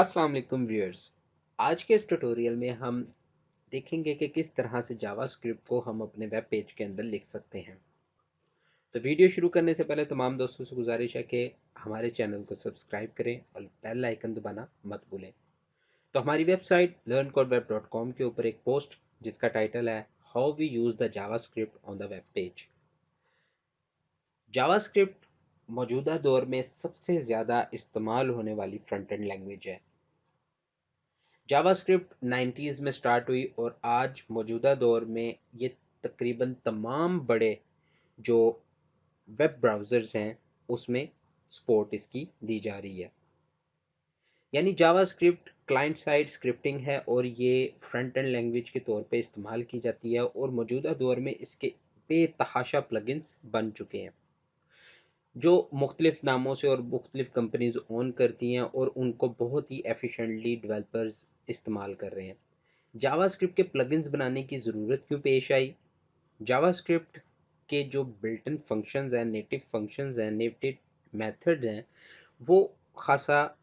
अस्सलाम वालेकुम व्यूअर्स। आज के इस ट्यूटोरियल में हम देखेंगे कि किस तरह से जावास्क्रिप्ट को हम अपने वेब पेज के अंदर लिख सकते हैं। तो वीडियो शुरू करने से पहले तमाम दोस्तों से गुजारिश है कि हमारे चैनल को सब्सक्राइब करें और बेल आइकन दबाना मत भूलें। तो हमारी वेबसाइट learncodeweb.com के ऊपर एक पोस्ट जिसका टाइटल है how we use the JavaScript on the web page. JavaScript मौजूदा दौर में सबसे ज़्यादा इस्तेमाल होने वाली फ्रंट एंड लैंग्वेज है। जावास्क्रिप्ट 90s में स्टार्ट हुई और आज मौजूदा दौर में ये तकरीबन तमाम बड़े जो वेब ब्राउज़र्स हैं उसमें सपोर्ट इसकी दी जा रही है। यानी जावास्क्रिप्ट क्लाइंट साइड स्क्रिप्टिंग है और ये फ्रंट एंड लैंग्वेज के तौर पे इस्तेमाल की जाती है और मौजूदा दौर में इसके बेतहाशा प्लगइन्स बन चुके हैं जो मुख्तलिफ नामों से और मुख्तलिफ कंपनीज ओन करती हैं और उनको बहुत ही एफिशिएंटली डेवलपर्स इस्तेमाल कर रहे हैं। जावास्क्रिप्ट के प्लगइन्स बनाने की ज़रूरत क्यों पेश आई? जावास्क्रिप्ट के जो बिल्ट इन फंक्शंस हैं, नेटिव मेथड्स हैं, वो ख़ासा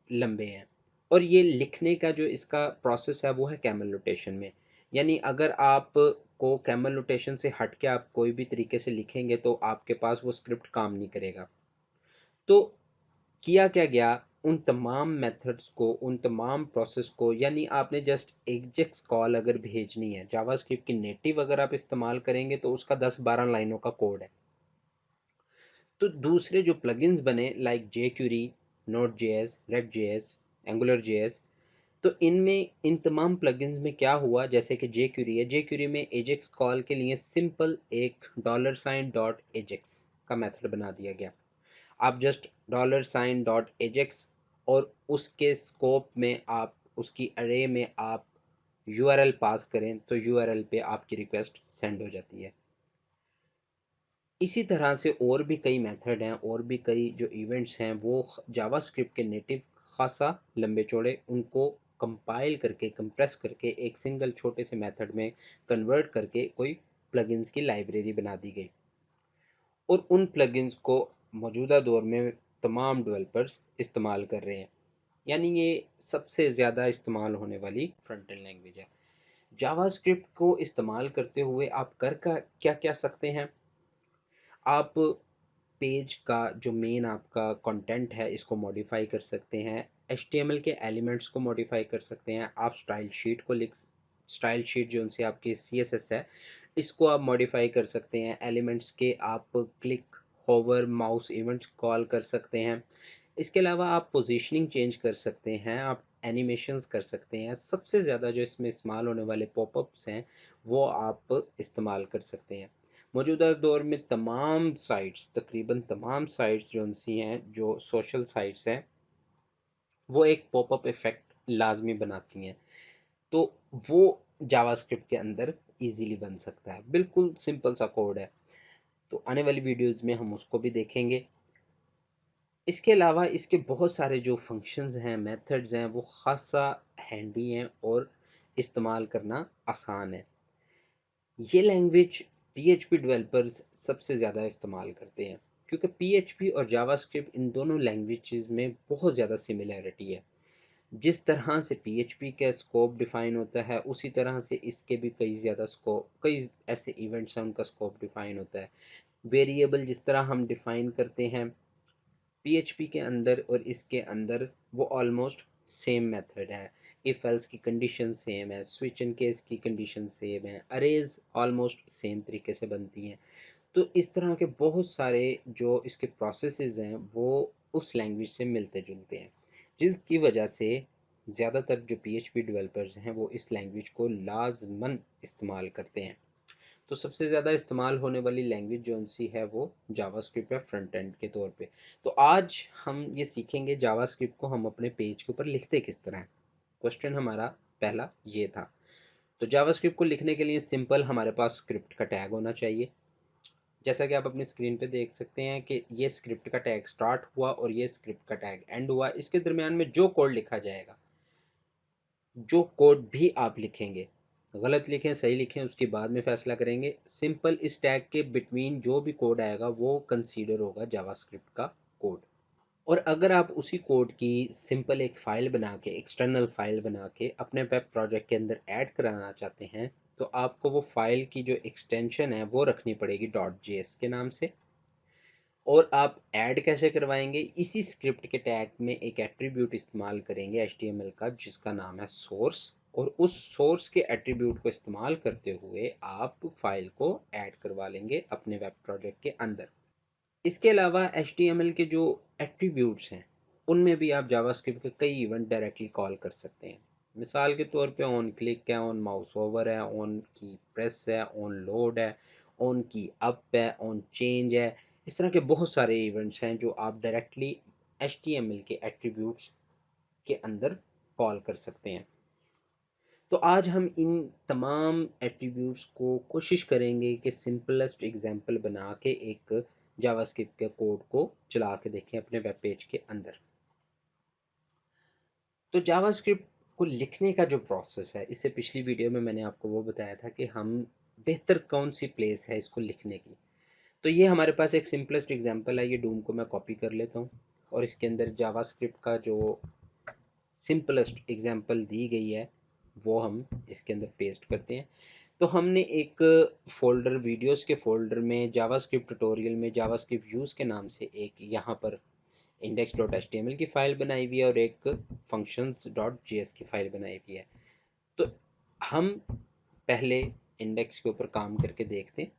लंबे हैं और ये लिखने का जो इसका प्रोसेस है वो है कैमल नोटेशन में। यानी अगर आप को कैमल नोटेशन से हट के आप कोई भी तरीके से लिखेंगे तो आपके पास वो स्क्रिप्ट काम नहीं करेगा। तो किया क्या गया, उन तमाम मेथड्स को, उन तमाम प्रोसेस को, यानी आपने जस्ट एग्जेक्स कॉल अगर भेजनी है, जावास्क्रिप्ट की नेटिव अगर आप इस्तेमाल करेंगे तो उसका 10-12 लाइनों का कोड है। तो दूसरे जो प्लगइन्स बने like jQuery, Node JS, React JS, Angular JS, तो इनमें इन तमाम प्लगइन्स में क्या हुआ, जैसे कि जेक्यूरी है, जेक्यूरी में एजेक्स कॉल के लिए सिंपल एक डॉलर साइन डॉट एजेक्स का मेथड बना दिया गया। आप just dollar sign dot AJAX और उसके स्कोप में आप उसकी अरे में आप यूआरएल पास करें तो यूआरएल पे आपकी रिक्वेस्ट सेंड हो जाती है। इसी तरह से और भी कई मेथड हैं और भी कई जो इवेंट्स हैं वो जावास्क्रिप्ट के नेटिव खासा लंबे चौड़े उनको कंपाइल करके कंप्रेस करके एक सिंगल छोटे से मेथड में कन्वर्ट करके कोई प्लगइन्स की लाइब्रेरी बना दी गई और उन प्लगइन्स को मौजूदा दौर में तमाम डेवलपर्स इस्तेमाल कर रहे हैं। यानी ये सबसे ज़्यादा इस्तेमाल होने वाली फ्रंट एंड लैंग्वेज है। जावास्क्रिप्ट को इस्तेमाल करते हुए आप कर का क्या क्या सकते हैं? आप पेज का जो मेन आपका कंटेंट है इसको मॉडिफाई कर सकते हैं, एचटीएमएल के एलिमेंट्स को मॉडिफाई कर सकते हैं, आप स्टाइल शीट जो उनसे आपकी सीएसएस है इसको आप मॉडिफाई कर सकते हैं, एलिमेंट्स के आप click, hover, mouse events call कर सकते हैं। इसके अलावा आप पोजीशनिंग चेंज कर सकते हैं, आप एनिमेशंस कर सकते हैं। सबसे ज़्यादा जो इसमें इस्तेमाल होने वाले पॉपअप्स हैं वो आप इस्तेमाल कर सकते हैं। मौजूदा दौर में तमाम साइट्स, तकरीबन तमाम साइट्स जो सी हैं, जो सोशल साइट्स हैं, वो एक पॉपअप इफ़ेक्ट लाजमी बनाती हैं। तो वो जावास्क्रिप्ट के अंदर इजीली बन सकता है। बिल्कुल सिंपल सा कोड है। तो आने वाली वीडियोज़ में हम उसको भी देखेंगे। इसके अलावा इसके बहुत सारे जो फंक्शंस हैं, मेथड्स हैं, वो ख़ासा हैंडी हैं और इस्तेमाल करना आसान है। ये लैंग्वेज पीएचपी डेवलपर्स सबसे ज़्यादा इस्तेमाल करते हैं क्योंकि पीएचपी और जावास्क्रिप्ट इन दोनों लैंग्वेजेस में बहुत ज़्यादा सिमिलैरिटी है। जिस तरह से पीएचपी का स्कोप डिफाइन होता है उसी तरह से इसके भी कई ऐसे इवेंट्स हैं उनका स्कोप डिफाइन होता है। वेरिएबल जिस तरह हम डिफाइन करते हैं पीएचपी के अंदर और इसके अंदर, वो ऑलमोस्ट सेम मेथड है। इफ एल्स की कंडीशन सेम है, स्विच एंड केस की कंडीशन सेम है, अरेज ऑलमोस्ट सेम तरीके से बनती हैं। तो इस तरह के बहुत सारे जो इसके प्रोसेसेस हैं वो उस लैंग्वेज से मिलते जुलते हैं, जिसकी वजह से ज़्यादातर जो पीएचपी डेवलपर्स हैं वो इस लैंग्वेज को लाजमन इस्तेमाल करते हैं। तो सबसे ज़्यादा इस्तेमाल होने वाली लैंग्वेज जो सी है वो जावास्क्रिप्ट है फ्रंट एंड के तौर पे। तो आज हम ये सीखेंगे जावास्क्रिप्ट को हम अपने पेज के ऊपर लिखते किस तरह हैं। क्वेश्चन हमारा पहला ये था। तो जावास्क्रिप्ट को लिखने के लिए सिंपल हमारे पास स्क्रिप्ट का टैग होना चाहिए। जैसा कि आप अपनी स्क्रीन पे देख सकते हैं कि ये स्क्रिप्ट का टैग स्टार्ट हुआ और ये स्क्रिप्ट का टैग एंड हुआ। इसके दरमियान में जो कोड लिखा जाएगा, जो कोड भी आप लिखेंगे, गलत लिखें सही लिखें उसके बाद में फ़ैसला करेंगे। सिंपल इस टैग के बिटवीन जो भी कोड आएगा वो कंसीडर होगा जावास्क्रिप्ट का कोड। और अगर आप उसी कोड की सिंपल एक फ़ाइल बना के, एक्सटर्नल फ़ाइल बना के अपने वेब प्रोजेक्ट के अंदर ऐड कराना चाहते हैं, तो आपको वो फ़ाइल की जो एक्सटेंशन है वो रखनी पड़ेगी .js के नाम से। और आप ऐड कैसे करवाएंगे? इसी स्क्रिप्ट के टैग में एक एट्रीब्यूट इस्तेमाल करेंगे HTML का, जिसका नाम है सोर्स, और उस सोर्स के एट्रीब्यूट को इस्तेमाल करते हुए आप फाइल को ऐड करवा लेंगे अपने वेब प्रोजेक्ट के अंदर। इसके अलावा HTML के जो एट्रीब्यूट्स हैं, उनमें भी आप जावास्क्रिप्ट के कई इवेंट डायरेक्टली कॉल कर सकते हैं। मिसाल के तौर पे ऑन क्लिक है, ऑन माउस ओवर है, ऑन की प्रेस है, ऑन लोड है, ऑन की अप है, ऑन चेंज है। इस तरह के बहुत सारे इवेंट्स हैं जो आप डायरेक्टली HTML के एट्रीब्यूट्स के अंदर कॉल कर सकते हैं। तो आज हम इन तमाम एट्रीब्यूट्स को कोशिश करेंगे कि सिंपलेस्ट एग्जांपल बना के एक जावास्क्रिप्ट के कोड को चला के देखें अपने वेब पेज के अंदर। तो जावास्क्रिप्ट को लिखने का जो प्रोसेस है, इससे पिछली वीडियो में मैंने आपको वो बताया था कि हम बेहतर कौन सी प्लेस है इसको लिखने की। तो ये हमारे पास एक सिंपलेस्ट एग्जांपल है, ये डूम को मैं कॉपी कर लेता हूँ और इसके अंदर जावास्क्रिप्ट का जो सिंपलेस्ट एग्जांपल दी गई है वो हम इसके अंदर पेस्ट करते हैं। तो हमने एक फ़ोल्डर, वीडियोज़ के फ़ोल्डर में जावास्क्रिप्ट ट्यूटोरियल में जावास्क्रिप्ट यूज़ के नाम से एक यहाँ पर index.html की फ़ाइल बनाई हुई है और एक functions.js की फ़ाइल बनाई हुई है। तो हम पहले इंडेक्स के ऊपर काम करके देखते हैं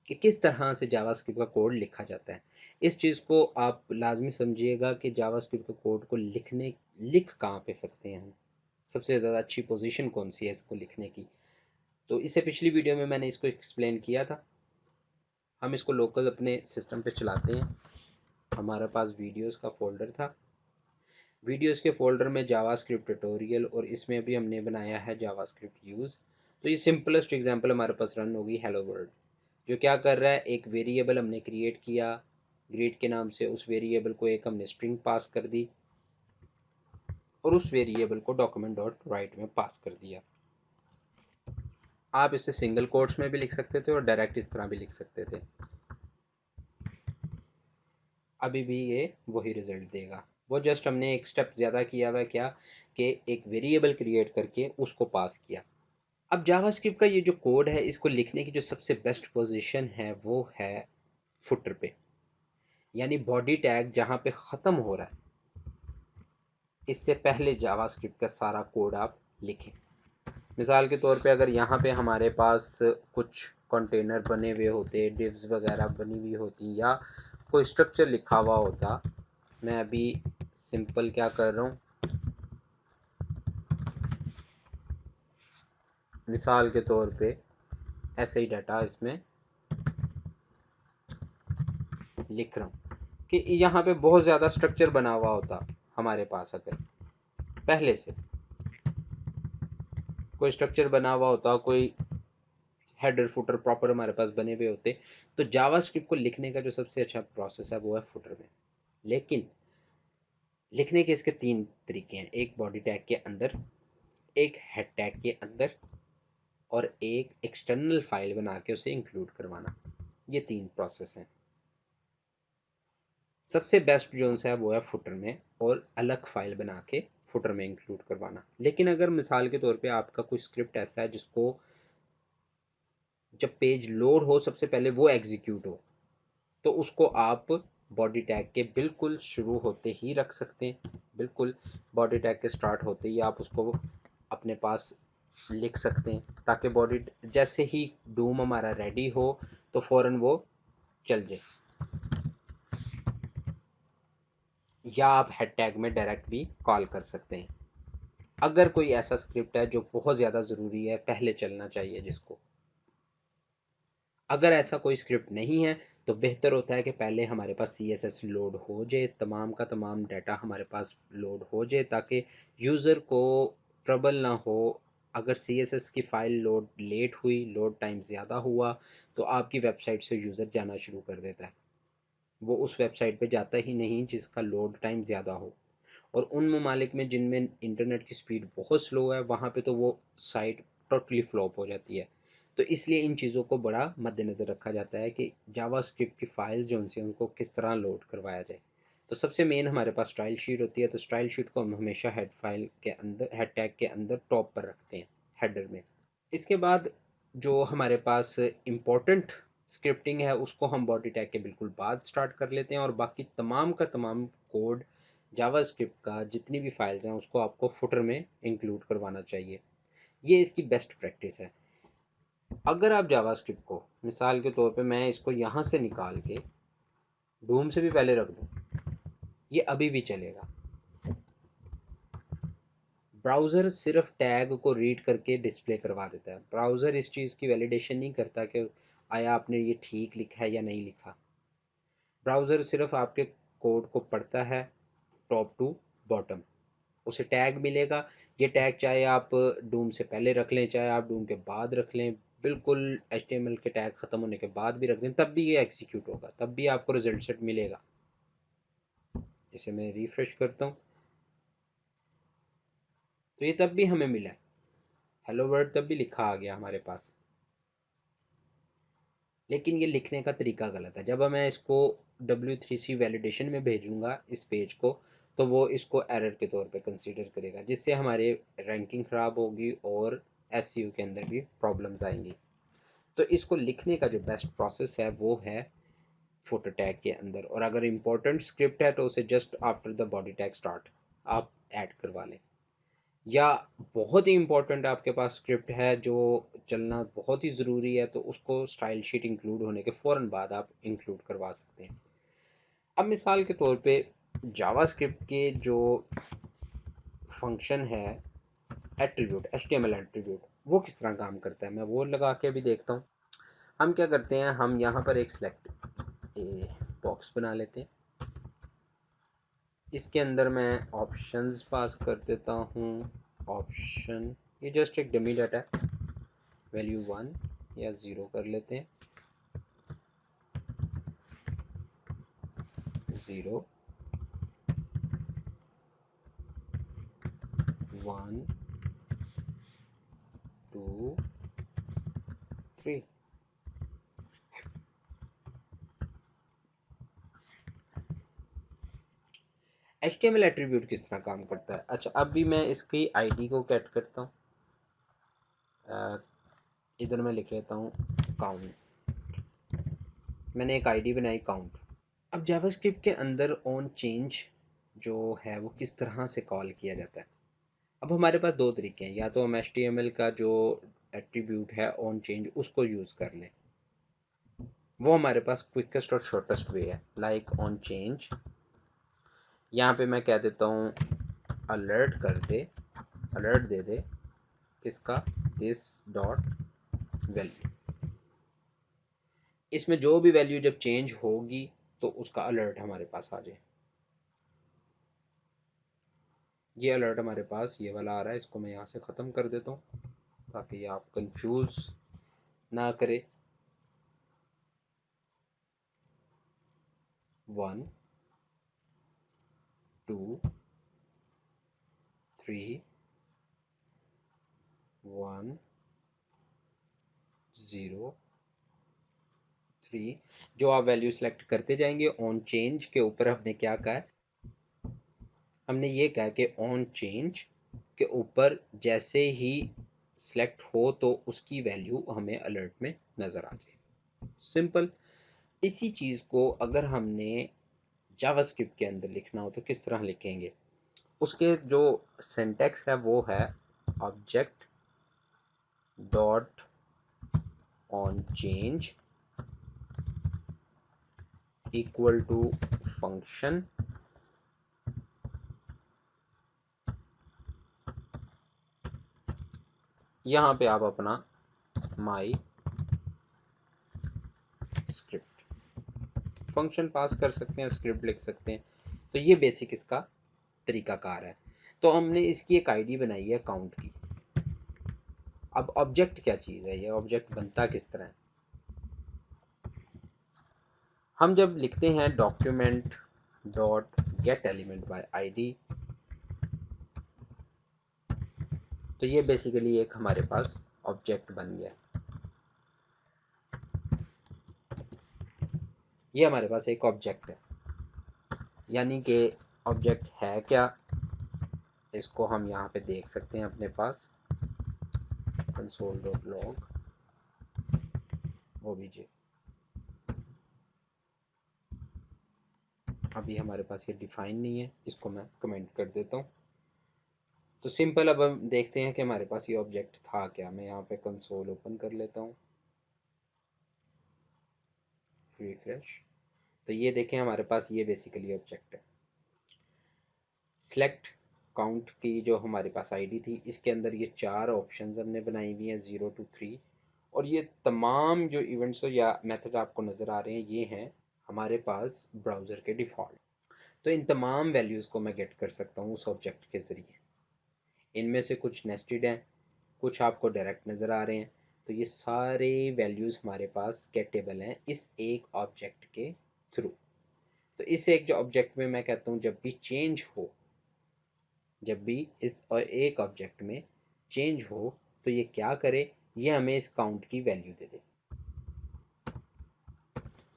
कि किस तरह से जावास्क्रिप्ट का कोड लिखा जाता है। इस चीज़ को आप लाजमी समझिएगा कि जावास्क्रिप्ट के कोड को लिख कहाँ पे सकते हैं हम, सबसे ज़्यादा अच्छी पोजीशन कौन सी है इसको लिखने की। तो इससे पिछली वीडियो में मैंने इसको एक्सप्लेन किया था। हम इसको लोकल अपने सिस्टम पे चलाते हैं। हमारे पास वीडियोस का फोल्डर था, वीडियोस के फोल्डर में जावास्क्रिप्ट ट्यूटोरियल, और इसमें भी हमने बनाया है जावास्क्रिप्ट यूज़। तो ये सिंपलेस्ट एग्जांपल हमारे पास रन होगी हेलो वर्ल्ड, जो क्या कर रहा है, एक वेरिएबल हमने क्रिएट किया ग्रीट के नाम से, उस वेरिएबल को एक हमने स्ट्रिंग पास कर दी और उस वेरिएबल को डॉक्यूमेंट डॉट राइट में पास कर दिया। आप इसे सिंगल कोट्स में भी लिख सकते थे और डायरेक्ट इस तरह भी लिख सकते थे, अभी भी ये वही रिजल्ट देगा। वो जस्ट हमने एक स्टेप ज़्यादा किया हुआ है, क्या कि एक वेरिएबल क्रिएट करके उसको पास किया। अब जावास्क्रिप्ट का ये जो कोड है, इसको लिखने की जो सबसे बेस्ट पोजीशन है वो है फुटर पे, यानी बॉडी टैग जहाँ पे ख़त्म हो रहा है, इससे पहले जावास्क्रिप्ट का सारा कोड आप लिखें। मिसाल के तौर पे अगर यहाँ पे हमारे पास कुछ कंटेनर बने हुए होते, डिव्स वगैरह बनी हुई होती, या कोई स्ट्रक्चर लिखा हुआ होता, मैं अभी सिंपल क्या कर रहा हूँ, मिसाल के तौर पे ऐसे ही डाटा इसमें लिख रहा हूँ कि यहाँ पे बहुत ज़्यादा स्ट्रक्चर बना हुआ होता हमारे पास, अगर पहले से कोई स्ट्रक्चर बना हुआ होता, कोई हेडर फुटर प्रॉपर हमारे पास बने हुए होते, तो जावास्क्रिप्ट को लिखने का जो सबसे अच्छा प्रोसेस है वो है फुटर में। लेकिन लिखने के इसके तीन तरीके हैं, एक बॉडी टैग के अंदर, एक हेड टैग के अंदर, और एक एक्सटर्नल फाइल बना के उसे इंक्लूड करवाना। ये तीन प्रोसेस हैं। सबसे बेस्ट जो है वो है फुटर में, और अलग फाइल बना के फुटर में इंक्लूड करवाना। लेकिन अगर मिसाल के तौर पे आपका कोई स्क्रिप्ट ऐसा है जिसको जब पेज लोड हो सबसे पहले वो एग्जीक्यूट हो, तो उसको आप बॉडी टैग के बिल्कुल शुरू होते ही रख सकते हैं। बिल्कुल बॉडी टैग के स्टार्ट होते ही आप उसको अपने पास लिख सकते हैं, ताकि बॉडी जैसे ही डूम हमारा रेडी हो तो फ़ौरन वो चल जाए। या आप हेड टैग में डायरेक्ट भी कॉल कर सकते हैं, अगर कोई ऐसा स्क्रिप्ट है जो बहुत ज़्यादा ज़रूरी है, पहले चलना चाहिए जिसको। अगर ऐसा कोई स्क्रिप्ट नहीं है तो बेहतर होता है कि पहले हमारे पास CSS लोड हो जाए, तमाम का तमाम डाटा हमारे पास लोड हो जाए, ताकि यूज़र को ट्रबल ना हो। अगर CSS की फ़ाइल लोड लेट हुई, लोड टाइम ज़्यादा हुआ, तो आपकी वेबसाइट से यूज़र जाना शुरू कर देता है, वो उस वेबसाइट पे जाता ही नहीं जिसका लोड टाइम ज़्यादा हो। और उन ममालिक में जिनमें इंटरनेट की स्पीड बहुत स्लो है, वहाँ पे तो वो साइट टोटली फ्लॉप हो जाती है। तो इसलिए इन चीज़ों को बड़ा मद्देनज़र रखा जाता है कि जावास्क्रिप्ट की फ़ाइल जो उनसे उनको किस तरह लोड करवाया जाए। तो सबसे मेन हमारे पास स्टाइल शीट होती है, तो स्टाइल शीट को हम हमेशा हेड फाइल के अंदर, हेड टैग के अंदर टॉप पर रखते हैं, हेडर में। इसके बाद जो हमारे पास इम्पोर्टेंट स्क्रिप्टिंग है उसको हम बॉडी टैग के बिल्कुल बाद स्टार्ट कर लेते हैं, और बाकी तमाम का तमाम कोड जावास्क्रिप्ट का जितनी भी फाइल्स हैं उसको आपको फुटर में इंक्लूड करवाना चाहिए। ये इसकी बेस्ट प्रैक्टिस है। अगर आप जावास्क्रिप्ट को, मिसाल के तौर पे मैं इसको यहाँ से निकाल के डूम से भी पहले रख दूँ, ये अभी भी चलेगा। ब्राउज़र सिर्फ टैग को रीड करके डिस्प्ले करवा देता है। ब्राउज़र इस चीज़ की वैलिडेशन नहीं करता कि आया आपने ये ठीक लिखा है या नहीं लिखा। ब्राउज़र सिर्फ आपके कोड को पढ़ता है टॉप टू बॉटम। उसे टैग मिलेगा, ये टैग चाहे आप डूम से पहले रख लें, चाहे आप डूम के बाद रख लें, बिल्कुल HTML के टैग ख़त्म होने के बाद भी रख दें, तब भी ये एग्जीक्यूट होगा, तब भी आपको रिजल्ट सेट मिलेगा। इसे मैं रिफ्रेश करता हूँ तो ये तब भी हमें मिला है, हेलो वर्ल्ड तब भी लिखा आ गया हमारे पास। लेकिन ये लिखने का तरीका गलत है। जब मैं इसको W3C वैलिडेशन में भेजूंगा इस पेज को, तो वो इसको एरर के तौर पे कंसीडर करेगा, जिससे हमारे रैंकिंग ख़राब होगी और SEO के अंदर भी प्रॉब्लम्स आएंगी। तो इसको लिखने का जो बेस्ट प्रोसेस है वो है फुटर टैग के अंदर, और अगर इम्पोर्टेंट स्क्रिप्ट है तो उसे just after the body tag start आप ऐड करवा लें। या बहुत ही इम्पोर्टेंट आपके पास स्क्रिप्ट है जो चलना बहुत ही ज़रूरी है, तो उसको स्टाइल शीट इंक्लूड होने के फ़ौरन बाद आप इंक्लूड करवा सकते हैं। अब मिसाल के तौर पे जावास्क्रिप्ट के जो फंक्शन है एट्रीब्यूट, HTML एट्रीब्यूट, वो किस तरह काम करता है मैं वो लगा के भी देखता हूँ। हम क्या करते हैं, हम यहाँ पर एक सिलेक्ट बॉक्स बना लेते हैं। इसके अंदर मैं ऑप्शंस पास कर देता हूँ। ऑप्शन, ये जस्ट एक डमी डाटा है, वैल्यू 1 या 0 कर लेते हैं। 0 1 2 3। HTML एट्रीब्यूट किस तरह काम करता है? अच्छा, अब भी मैं इसकी आईडी को कैट करता हूँ। इधर मैं लिख लेता हूँ काउंट। मैंने एक आईडी बनाई काउंट। अब जावास्क्रिप्ट के अंदर ऑन चेंज जो है वो किस तरह से कॉल किया जाता है? अब हमारे पास दो तरीके हैं, या तो हम HTML का जो एट्रीब्यूट है ऑन चेंज उसको यूज़ कर लें, वो हमारे पास क्विकेस्ट और शॉर्टेस्ट वे है। लाइक ऑन चेंज, यहाँ पे मैं कह देता हूँ अलर्ट कर दे, अलर्ट दे दे किसका, दिस डॉट वैल्यू। इसमें जो भी वैल्यू जब चेंज होगी तो उसका अलर्ट हमारे पास आ जाए। ये अलर्ट हमारे पास ये वाला आ रहा है, इसको मैं यहाँ से ख़त्म कर देता हूँ ताकि आप कंफ्यूज ना करे। 1 2 3 1 0 3। जो आप वैल्यू सेलेक्ट करते जाएंगे, ऑन चेंज के ऊपर हमने क्या कहा है, हमने ये कहा कि ऑन चेंज के ऊपर जैसे ही सिलेक्ट हो तो उसकी वैल्यू हमें अलर्ट में नज़र आ जाए। सिंपल। इसी चीज़ को अगर हमने जावास्क्रिप्ट के अंदर लिखना हो तो किस तरह लिखेंगे? उसके जो सिंटैक्स है वो है object dot on change equal to function, यहाँ पे आप अपना माई स्क्रिप्ट फंक्शन पास कर सकते हैं, स्क्रिप्ट लिख सकते हैं। तो ये बेसिक इसका तरीकाकार है। तो हमने इसकी एक आईडी बनाई है काउंट की। अब ऑब्जेक्ट क्या चीज़ है, ये ऑब्जेक्ट बनता किस तरह है? हम जब लिखते हैं document dot get element by ID, तो ये बेसिकली एक हमारे पास ऑब्जेक्ट बन गया। ये हमारे पास एक ऑब्जेक्ट है। यानी कि ऑब्जेक्ट है क्या, इसको हम यहाँ पे देख सकते हैं अपने पास console.log obj। अभी हमारे पास ये डिफाइन नहीं है, इसको मैं कमेंट कर देता हूँ। तो सिंपल, अब हम देखते हैं कि हमारे पास ये ऑब्जेक्ट था क्या। मैं यहाँ पे कंसोल ओपन कर लेता हूँ, रिफ्रेश। तो ये देखें हमारे पास ये बेसिकली ऑब्जेक्ट है। सिलेक्ट काउंट की जो हमारे पास आईडी थी, इसके अंदर ये 4 ऑप्शंस हमने बनाई हुई हैं 0 to 3, और ये तमाम जो इवेंट्स या मेथड आपको नज़र आ रहे हैं ये हैं हमारे पास ब्राउज़र के डिफ़ॉल्ट। तो इन तमाम वैल्यूज़ को मैं गेट कर सकता हूँ उस ऑब्जेक्ट के ज़रिए। इनमें से कुछ नेस्टेड हैं, कुछ आपको डायरेक्ट नज़र आ रहे हैं। तो ये सारे वैल्यूज़ हमारे पास गेटेबल हैं इस एक ऑब्जेक्ट के थ्रू। तो इस एक जो ऑब्जेक्ट में मैं कहता हूँ जब भी चेंज हो, जब भी इस और एक ऑब्जेक्ट में चेंज हो तो ये क्या करे, ये हमें इस काउंट की वैल्यू दे दे।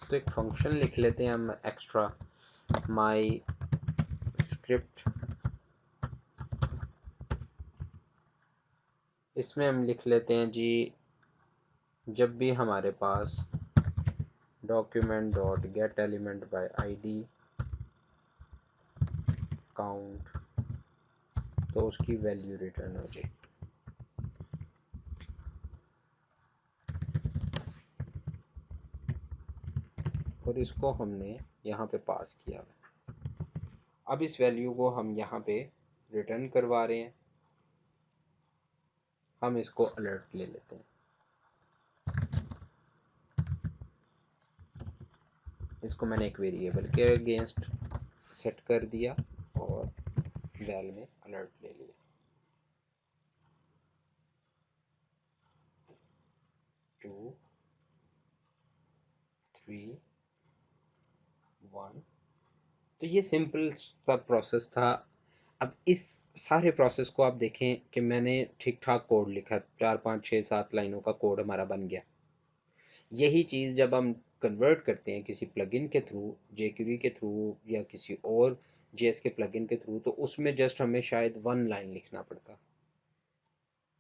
तो एक फंक्शन लिख लेते हैं हम एक्स्ट्रा माई स्क्रिप्ट। इसमें हम लिख लेते हैं जी, जब भी हमारे पास document dot get element by ID count, तो उसकी वैल्यू रिटर्न हो जाए। और इसको हमने यहाँ पे पास किया है। अब इस वैल्यू को हम यहाँ पे रिटर्न करवा रहे हैं। हम इसको अलर्ट ले लेते हैं, इसको मैंने एक वेरिएबल के अगेंस्ट सेट कर दिया और वैल में अलर्ट ले लिया। 2 3 1। तो ये सिंपल सा प्रोसेस था। अब इस सारे प्रोसेस को आप देखें कि मैंने ठीक ठाक कोड लिखा, 4 5 6 7 लाइनों का कोड हमारा बन गया। यही चीज़ जब हम कन्वर्ट करते हैं किसी प्लगइन के थ्रू, jQuery के थ्रू या किसी और JS के प्लगइन के थ्रू, तो उसमें जस्ट हमें शायद 1 लाइन लिखना पड़ता,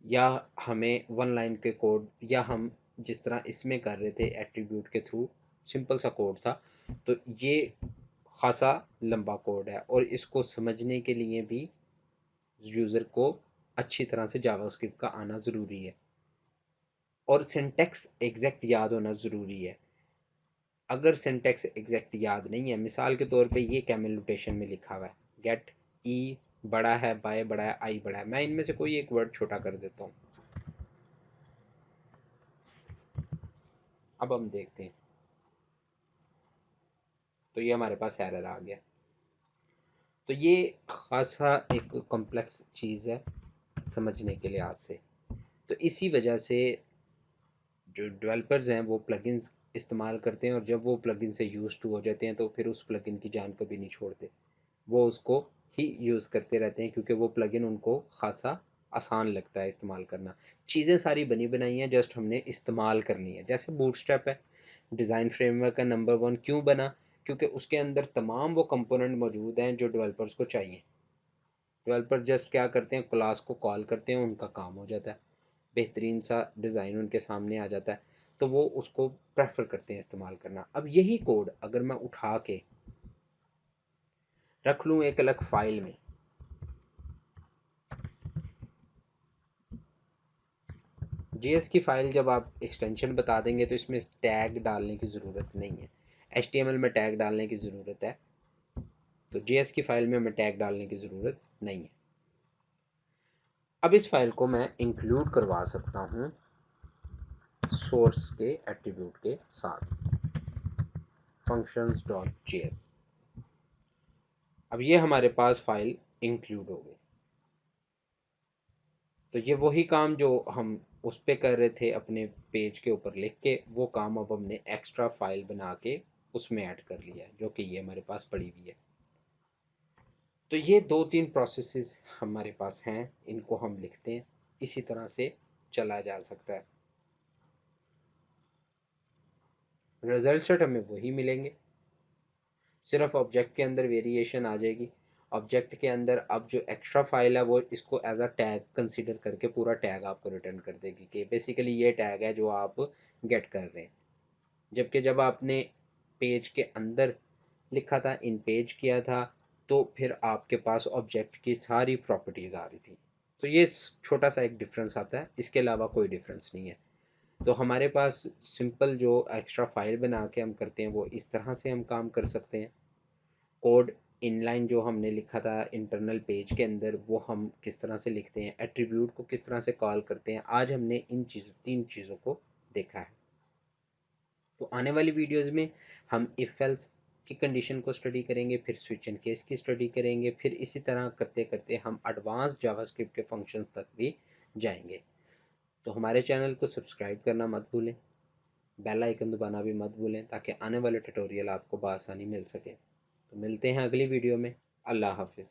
या हमें 1 लाइन के कोड, या हम जिस तरह इसमें कर रहे थे एट्रीब्यूट के थ्रू सिंपल सा कोड था। तो ये खासा लंबा कोड है और इसको समझने के लिए भी यूज़र को अच्छी तरह से जावास्क्रिप्ट का आना ज़रूरी है और सिंटैक्स एग्जैक्ट याद होना ज़रूरी है। अगर सिंटैक्स एग्जैक्ट याद नहीं है, मिसाल के तौर पे ये कैमल नोटेशन में लिखा हुआ है गेट ई बड़ा है, बाय बड़ा है, आई बड़ा है, मैं इनमें से कोई एक वर्ड छोटा कर देता हूँ। अब हम देखते हैं, तो ये हमारे पास एरर आ गया। तो ये खासा एक कॉम्प्लेक्स चीज़ है समझने के लिहाज से। तो इसी वजह से जो डेवलपर्स हैं वो प्लगइन्स इस्तेमाल करते हैं, और जब वो प्लगइन से यूज़ टू हो जाते हैं तो फिर उस प्लगइन की जान कभी नहीं छोड़ते, वो उसको ही यूज़ करते रहते हैं क्योंकि वो प्लगइन उनको खासा आसान लगता है इस्तेमाल करना। चीज़ें सारी बनी बनाई हैं, जस्ट हमने इस्तेमाल करनी है। जैसे बूटस्ट्रैप है, डिज़ाइन फ्रेमवर्क का नंबर 1 क्यों बना, क्योंकि उसके अंदर तमाम वो कंपोनेंट मौजूद हैं जो डेवलपर्स को चाहिए। डेवलपर जस्ट क्या करते हैं, क्लास को कॉल करते हैं, उनका काम हो जाता है, बेहतरीन सा डिज़ाइन उनके सामने आ जाता है, तो वो उसको प्रेफर करते हैं इस्तेमाल करना। अब यही कोड अगर मैं उठा के रख लूँ एक अलग फाइल में, जेएस की फ़ाइल जब आप एक्सटेंशन बता देंगे तो इसमें टैग डालने की ज़रूरत नहीं है। एचटीएमएल में टैग डालने की ज़रूरत है, तो जेएस की फ़ाइल में हमें टैग डालने की ज़रूरत नहीं है। अब इस फाइल को मैं इंक्लूड करवा सकता हूँ सोर्स के एट्रीब्यूट के साथ, functions.js। अब ये हमारे पास फाइल इंक्लूड हो गई। तो ये वही काम जो हम उस पे कर रहे थे अपने पेज के ऊपर लिख के, वो काम अब हमने एक्स्ट्रा फाइल बना के उसमें ऐड कर लिया है, जो कि ये हमारे पास पड़ी हुई है। तो ये 2-3 प्रोसेसेस हमारे पास हैं, इनको हम लिखते हैं, इसी तरह से चला जा सकता है। रिजल्ट सेट हमें वही मिलेंगे सिर्फ ऑब्जेक्ट के अंदर वेरिएशन आ जाएगी। ऑब्जेक्ट के अंदर अब जो एक्स्ट्रा फाइल है वो इसको एज अ टैग कंसीडर करके पूरा टैग आपको रिटर्न कर देगी कि बेसिकली ये टैग है जो आप गेट कर रहे हैं। जबकि जब आपने पेज के अंदर लिखा था, इन पेज किया था, तो फिर आपके पास ऑब्जेक्ट की सारी प्रॉपर्टीज़ आ रही थी। तो ये छोटा सा एक डिफरेंस आता है, इसके अलावा कोई डिफरेंस नहीं है। तो हमारे पास सिंपल जो एक्स्ट्रा फाइल बना के हम करते हैं वो इस तरह से हम काम कर सकते हैं। कोड इनलाइन जो हमने लिखा था इंटरनल पेज के अंदर वो हम किस तरह से लिखते हैं, एट्रीब्यूट को किस तरह से कॉल करते हैं, आज हमने इन तीन चीज़ों को देखा है। तो आने वाली वीडियोस में हम इफ एल्स की कंडीशन को स्टडी करेंगे, फिर स्विच एंड केस की स्टडी करेंगे, फिर इसी तरह करते करते हम एडवांस जावास्क्रिप्ट के फंक्शंस तक भी जाएंगे। तो हमारे चैनल को सब्सक्राइब करना मत भूलें, बेल आइकन दबाना भी मत भूलें ताकि आने वाले ट्यूटोरियल आपको बआसानी मिल सके। तो मिलते हैं अगली वीडियो में। अल्लाह हाफिज़।